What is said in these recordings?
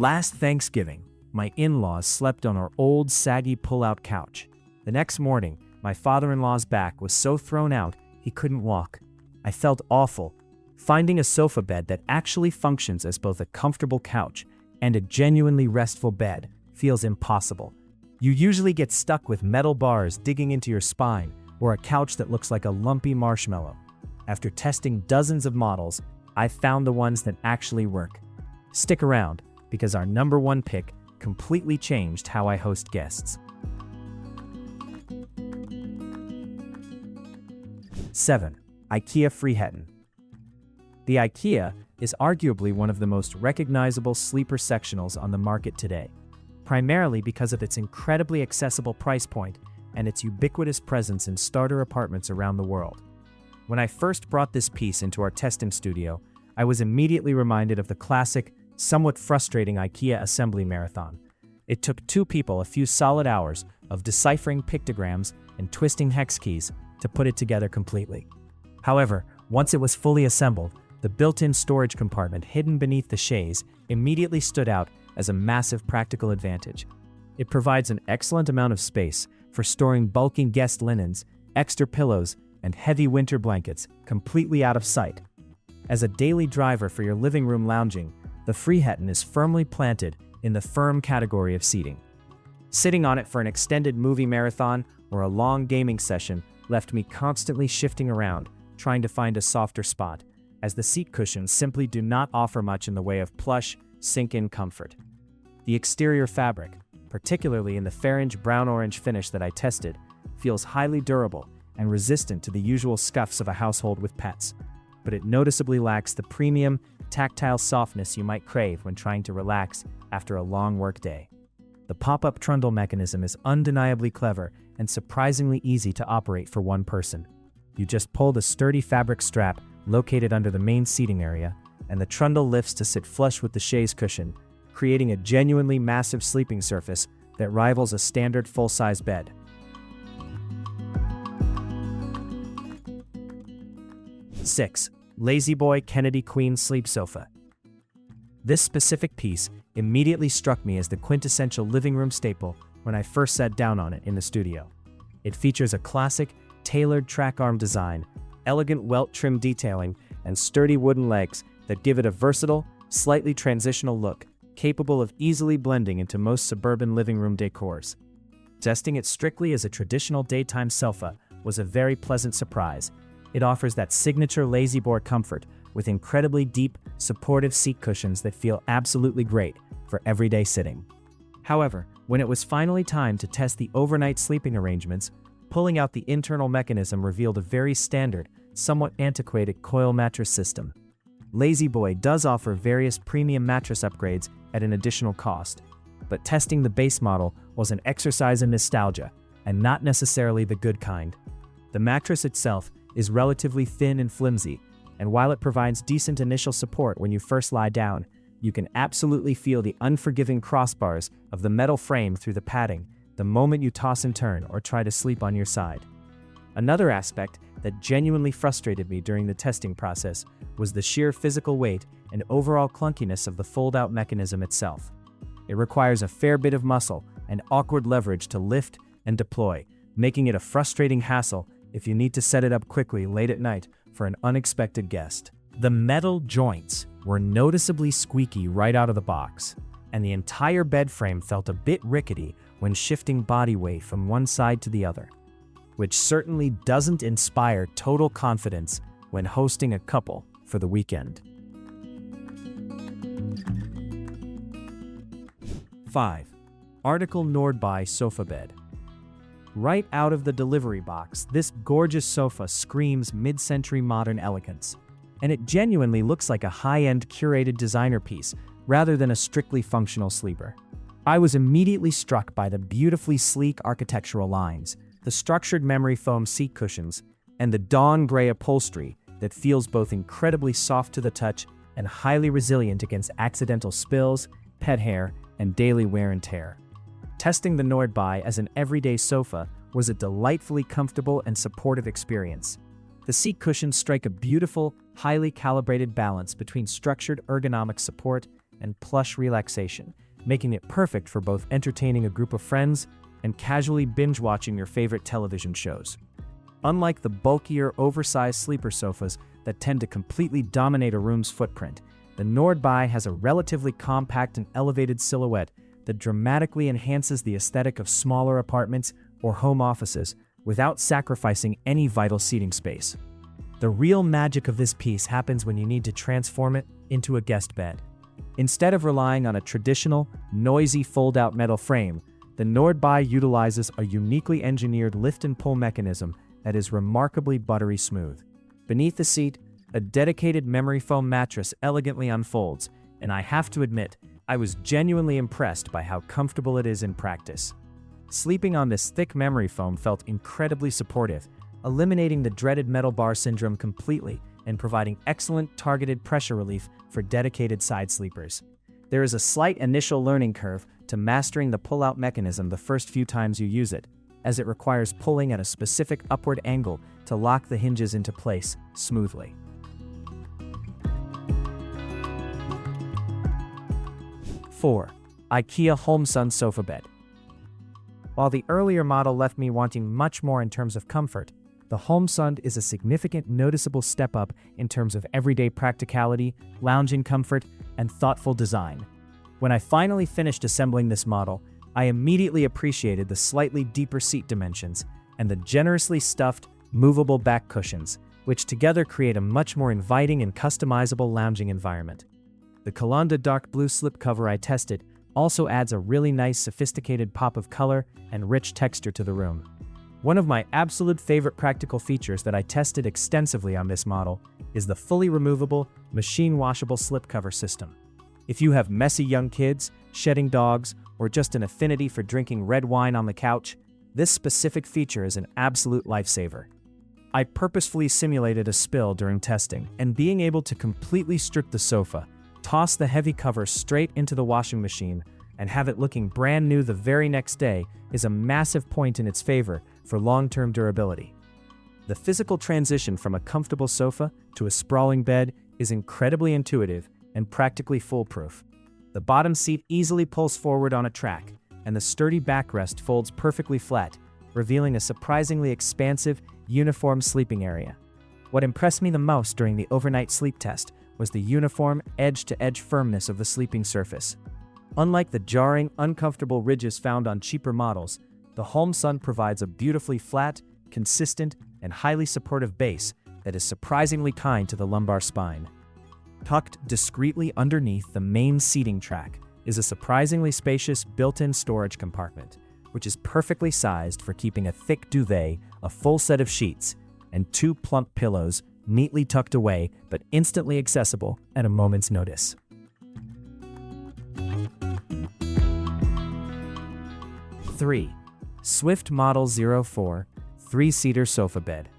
Last Thanksgiving, my in-laws slept on our old saggy pull-out couch. The next morning, my father-in-law's back was so thrown out he couldn't walk. I felt awful. Finding a sofa bed that actually functions as both a comfortable couch and a genuinely restful bed feels impossible. You usually get stuck with metal bars digging into your spine or a couch that looks like a lumpy marshmallow. After testing dozens of models, I found the ones that actually work. Stick around, because our number one pick completely changed how I host guests. 7. IKEA FRIHETEN. The IKEA is arguably one of the most recognizable sleeper sectionals on the market today, primarily because of its incredibly accessible price point and its ubiquitous presence in starter apartments around the world. When I first brought this piece into our testing studio, I was immediately reminded of the classic, somewhat frustrating IKEA assembly marathon. It took two people a few solid hours of deciphering pictograms and twisting hex keys to put it together completely. However, once it was fully assembled, the built-in storage compartment hidden beneath the chaise immediately stood out as a massive practical advantage. It provides an excellent amount of space for storing bulky guest linens, extra pillows, and heavy winter blankets completely out of sight. As a daily driver for your living room lounging, the FRIHETEN is firmly planted in the firm category of seating. Sitting on it for an extended movie marathon or a long gaming session left me constantly shifting around, trying to find a softer spot, as the seat cushions simply do not offer much in the way of plush, sink-in comfort. The exterior fabric, particularly in the Feringe brown-orange finish that I tested, feels highly durable and resistant to the usual scuffs of a household with pets, but it noticeably lacks the premium, tactile softness you might crave when trying to relax after a long workday. The pop-up trundle mechanism is undeniably clever and surprisingly easy to operate for one person. You just pull the sturdy fabric strap located under the main seating area, and the trundle lifts to sit flush with the chaise cushion, creating a genuinely massive sleeping surface that rivals a standard full-size bed. 6. La-Z-Boy Kennedy Queen Sleep Sofa. This specific piece immediately struck me as the quintessential living room staple when I first sat down on it in the studio. It features a classic, tailored track arm design, elegant welt trim detailing, and sturdy wooden legs that give it a versatile, slightly transitional look, capable of easily blending into most suburban living room decors. Testing it strictly as a traditional daytime sofa was a very pleasant surprise. It offers that signature La-Z-Boy comfort with incredibly deep, supportive seat cushions that feel absolutely great for everyday sitting. However, when it was finally time to test the overnight sleeping arrangements, pulling out the internal mechanism revealed a very standard, somewhat antiquated coil mattress system. La-Z-Boy does offer various premium mattress upgrades at an additional cost, but testing the base model was an exercise in nostalgia, and not necessarily the good kind. The mattress itself is relatively thin and flimsy, and while it provides decent initial support when you first lie down, you can absolutely feel the unforgiving crossbars of the metal frame through the padding the moment you toss and turn or try to sleep on your side. Another aspect that genuinely frustrated me during the testing process was the sheer physical weight and overall clunkiness of the fold-out mechanism itself. It requires a fair bit of muscle and awkward leverage to lift and deploy, making it a frustrating hassle if you need to set it up quickly late at night for an unexpected guest. The metal joints were noticeably squeaky right out of the box, and the entire bed frame felt a bit rickety when shifting body weight from one side to the other, which certainly doesn't inspire total confidence when hosting a couple for the weekend. 5. Article Nordby Sofa Bed. Right out of the delivery box, this gorgeous sofa screams mid-century modern elegance, and it genuinely looks like a high-end curated designer piece rather than a strictly functional sleeper. I was immediately struck by the beautifully sleek architectural lines, the structured memory foam seat cushions, and the dawn gray upholstery that feels both incredibly soft to the touch and highly resilient against accidental spills, pet hair, and daily wear and tear. Testing the Nordby as an everyday sofa was a delightfully comfortable and supportive experience. The seat cushions strike a beautiful, highly calibrated balance between structured ergonomic support and plush relaxation, making it perfect for both entertaining a group of friends and casually binge-watching your favorite television shows. Unlike the bulkier, oversized sleeper sofas that tend to completely dominate a room's footprint, the Nordby has a relatively compact and elevated silhouette that dramatically enhances the aesthetic of smaller apartments or home offices without sacrificing any vital seating space. The real magic of this piece happens when you need to transform it into a guest bed. Instead of relying on a traditional, noisy fold-out metal frame, the Nordby utilizes a uniquely engineered lift and pull mechanism that is remarkably buttery smooth. Beneath the seat, a dedicated memory foam mattress elegantly unfolds, and I have to admit, I was genuinely impressed by how comfortable it is in practice. Sleeping on this thick memory foam felt incredibly supportive, eliminating the dreaded metal bar syndrome completely and providing excellent targeted pressure relief for dedicated side sleepers. There is a slight initial learning curve to mastering the pull-out mechanism the first few times you use it, as it requires pulling at a specific upward angle to lock the hinges into place smoothly. Four, IKEA HOLMSUND sofa bed. While the earlier model left me wanting much more in terms of comfort, the HOLMSUND is a significant noticeable step up in terms of everyday practicality, lounging comfort, and thoughtful design. When I finally finished assembling this model, I immediately appreciated the slightly deeper seat dimensions and the generously stuffed, movable back cushions, which together create a much more inviting and customizable lounging environment. The Langdon dark blue slipcover I tested also adds a really nice sophisticated pop of color and rich texture to the room. One of my absolute favorite practical features that I tested extensively on this model is the fully removable, machine-washable slipcover system. If you have messy young kids, shedding dogs, or just an affinity for drinking red wine on the couch, this specific feature is an absolute lifesaver. I purposefully simulated a spill during testing, and being able to completely strip the sofa, toss the heavy cover straight into the washing machine, and have it looking brand new the very next day is a massive point in its favor for long-term durability. The physical transition from a comfortable sofa to a sprawling bed is incredibly intuitive and practically foolproof. The bottom seat easily pulls forward on a track, and the sturdy backrest folds perfectly flat, revealing a surprisingly expansive, uniform sleeping area. What impressed me the most during the overnight sleep test was the uniform, edge-to-edge firmness of the sleeping surface. Unlike the jarring, uncomfortable ridges found on cheaper models, the HOLMSUND provides a beautifully flat, consistent, and highly supportive base that is surprisingly kind to the lumbar spine. Tucked discreetly underneath the main seating track is a surprisingly spacious built-in storage compartment, which is perfectly sized for keeping a thick duvet, a full set of sheets, and 2 plump pillows neatly tucked away but instantly accessible at a moment's notice. 3. Swyft Model 04 3-Seater Sofa Bed.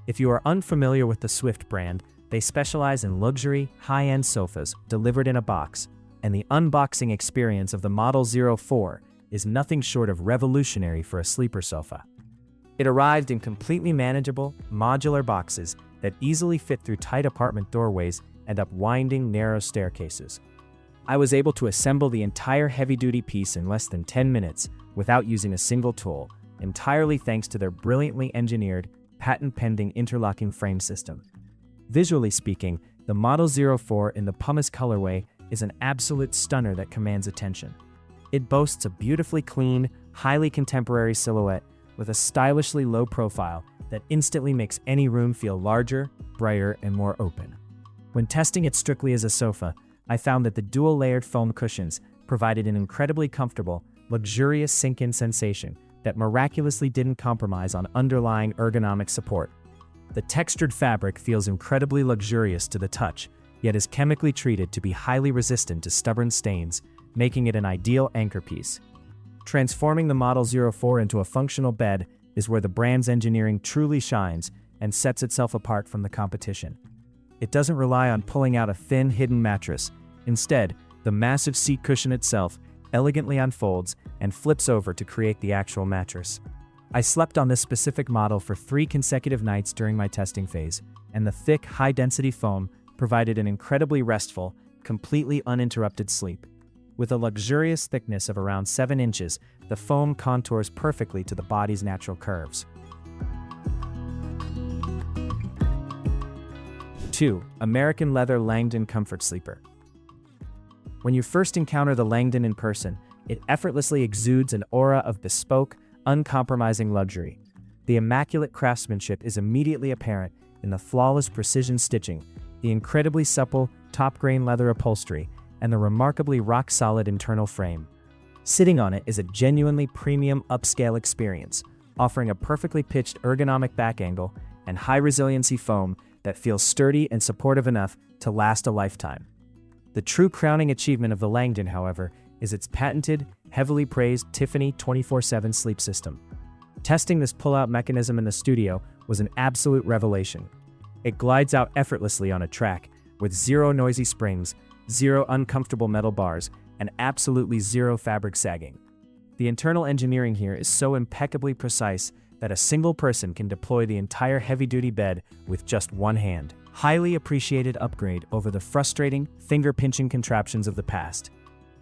If you are unfamiliar with the Swyft brand, they specialize in luxury, high-end sofas delivered in a box, and the unboxing experience of the Model 04 is nothing short of revolutionary for a sleeper sofa. It arrived in completely manageable, modular boxes that easily fit through tight apartment doorways and up winding, narrow staircases. I was able to assemble the entire heavy-duty piece in less than 10 minutes without using a single tool, entirely thanks to their brilliantly engineered, patent-pending interlocking frame system. Visually speaking, the Model 04 in the pumice colorway is an absolute stunner that commands attention. It boasts a beautifully clean, highly contemporary silhouette with a stylishly low profile that instantly makes any room feel larger, brighter, and more open. When testing it strictly as a sofa, I found that the dual-layered foam cushions provided an incredibly comfortable, luxurious sink-in sensation that miraculously didn't compromise on underlying ergonomic support. The textured fabric feels incredibly luxurious to the touch, yet is chemically treated to be highly resistant to stubborn stains, making it an ideal anchor piece. Transforming the Model 04 into a functional bed is where the brand's engineering truly shines and sets itself apart from the competition. It doesn't rely on pulling out a thin, hidden mattress. Instead, the massive seat cushion itself elegantly unfolds and flips over to create the actual mattress. I slept on this specific model for 3 consecutive nights during my testing phase, and the thick, high-density foam provided an incredibly restful, completely uninterrupted sleep. With a luxurious thickness of around 7 inches, the foam contours perfectly to the body's natural curves. 2. American Leather Langdon Comfort Sleeper. When you first encounter the Langdon in person, it effortlessly exudes an aura of bespoke, uncompromising luxury. The immaculate craftsmanship is immediately apparent in the flawless precision stitching, the incredibly supple, top-grain leather upholstery, and the remarkably rock-solid internal frame. Sitting on it is a genuinely premium upscale experience, offering a perfectly pitched ergonomic back angle and high-resiliency foam that feels sturdy and supportive enough to last a lifetime. The true crowning achievement of the Langdon, however, is its patented, heavily praised Tiffany 24/7 sleep system. Testing this pull-out mechanism in the studio was an absolute revelation. It glides out effortlessly on a track, with zero noisy springs, zero uncomfortable metal bars, and absolutely zero fabric sagging. The internal engineering here is so impeccably precise that a single person can deploy the entire heavy-duty bed with just one hand. Highly appreciated upgrade over the frustrating, finger-pinching contraptions of the past.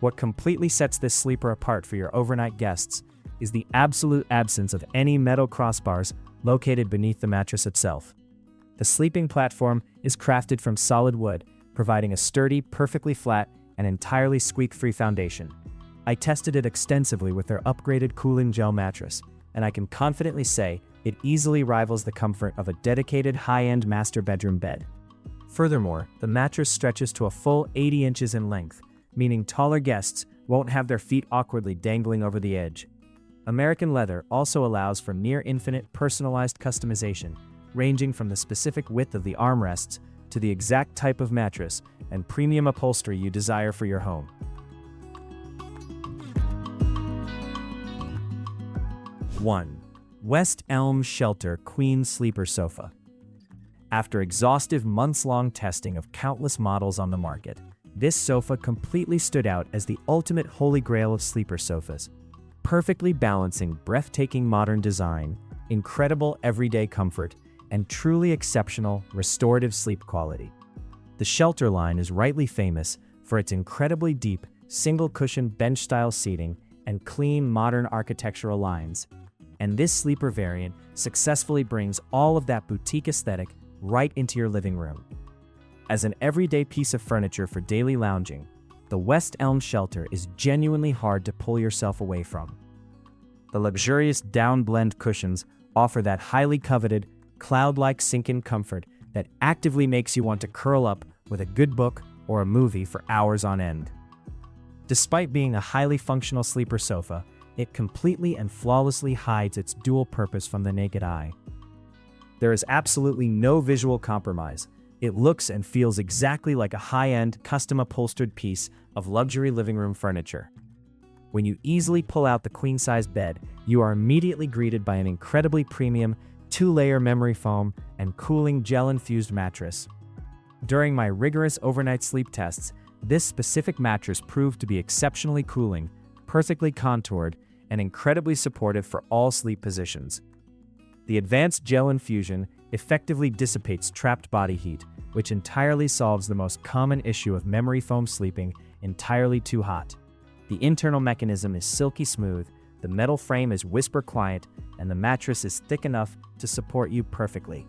What completely sets this sleeper apart for your overnight guests is the absolute absence of any metal crossbars located beneath the mattress itself. The sleeping platform is crafted from solid wood, providing a sturdy, perfectly flat, and entirely squeak-free foundation. I tested it extensively with their upgraded cooling gel mattress, and I can confidently say it easily rivals the comfort of a dedicated high-end master bedroom bed. Furthermore, the mattress stretches to a full 80 inches in length, meaning taller guests won't have their feet awkwardly dangling over the edge. American Leather also allows for near-infinite personalized customization, ranging from the specific width of the armrests to the exact type of mattress and premium upholstery you desire for your home. 1. West Elm Shelter Queen Sleeper Sofa. After exhaustive months-long testing of countless models on the market, this sofa completely stood out as the ultimate holy grail of sleeper sofas, perfectly balancing breathtaking modern design, incredible everyday comfort, and truly exceptional restorative sleep quality. The Shelter line is rightly famous for its incredibly deep, single-cushion bench-style seating and clean, modern architectural lines. And this sleeper variant successfully brings all of that boutique aesthetic right into your living room. As an everyday piece of furniture for daily lounging, the West Elm Shelter is genuinely hard to pull yourself away from. The luxurious down-blend cushions offer that highly coveted, cloud-like sink-in comfort that actively makes you want to curl up with a good book or a movie for hours on end. Despite being a highly functional sleeper sofa, it completely and flawlessly hides its dual purpose from the naked eye. There is absolutely no visual compromise. It looks and feels exactly like a high-end, custom-upholstered piece of luxury living room furniture. When you easily pull out the queen-size bed, you are immediately greeted by an incredibly premium 2-layer memory foam and cooling gel-infused mattress. During my rigorous overnight sleep tests, this specific mattress proved to be exceptionally cooling, perfectly contoured, and incredibly supportive for all sleep positions. The advanced gel infusion effectively dissipates trapped body heat, which entirely solves the most common issue of memory foam sleeping entirely too hot. The internal mechanism is silky smooth, the metal frame is whisper quiet, and the mattress is thick enough to support you perfectly.